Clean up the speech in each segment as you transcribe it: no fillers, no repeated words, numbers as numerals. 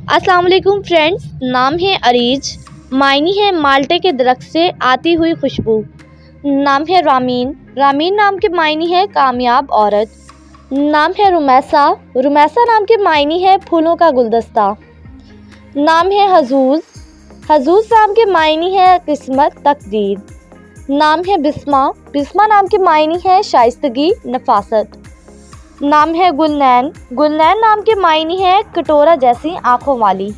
अस्सलाम वालेकुम फ्रेंड्स, नाम है अरीज, मायनी है माल्टे के दरख्त से आती हुई खुशबू। नाम है रामीन, रामीन नाम के मायनी है कामयाब औरत। नाम है रुमैसा, रुमैसा नाम के मायनी है फूलों का गुलदस्ता। नाम है हजूज, हजूज नाम के मायनी है किस्मत तकदीर। नाम है बिस्मा, बिस्मा नाम के मायनी है शाइस्तगी नफासत। नाम है गुलनैन, गुलनैन नाम के मायनी है कटोरा जैसी आँखों वाली।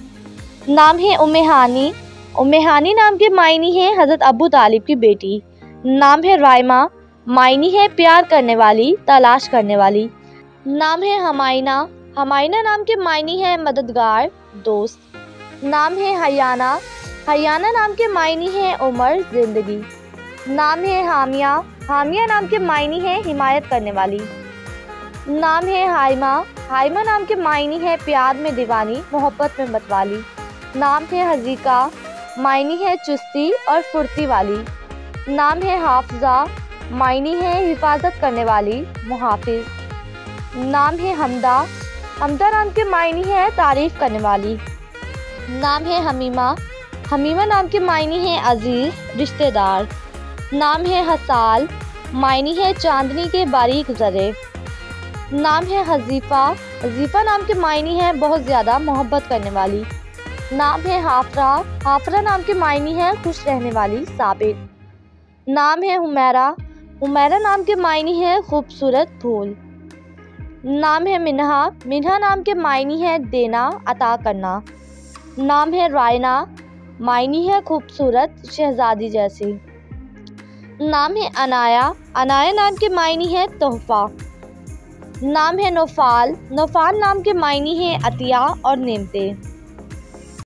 नाम है उम्मेहानी, उम्मेहानी नाम के मायनी है हज़रत अबू तालिब की बेटी। नाम है रायमा, मायनी है प्यार करने वाली, तलाश करने वाली। नाम है हमायना, हमायना नाम के मायनी है मददगार, दोस्त। नाम है हयाना, हयाना नाम के मायनी है उम्र, जिंदगी। नाम है हामिया, हामिया नाम के मायनी है हिमायत करने वाली। नाम है हाइमा, हाइमा नाम के मायनी है प्यार में दीवानी, मोहब्बत में मतवाली। नाम है हजीका, मायनी है चुस्ती और फुर्ती वाली। नाम है हाफजा, मायनी है हिफाजत करने वाली, मुहाफिज। नाम है हमदा, हमदा नाम के मायनी है तारीफ करने वाली। नाम है हमीमा, हमीमा नाम के मायनी है अजीज, रिश्तेदार। नाम है हसाल, मायनी है चांदनी के बारीक जरे। नाम है हजीफ़ा, हजीफ़ा नाम के मायनी है बहुत ज़्यादा मोहब्बत करने वाली। नाम है हाफरा, हाफरा नाम के मायनी है खुश रहने वाली, साबिर। नाम है हुमैरा, हुमैरा नाम के मायनी है खूबसूरत फूल। नाम है मिन्हा, मिन्हा नाम के मायनी है देना, अता करना। नाम है रायना, मायनी है खूबसूरत शहजादी जैसी। नाम है अनाया, अनाया नाम के मायनी है तोहफ़ा। नाम है नौफाल, नौफाल नाम के मायनी है अतिया और नेमते।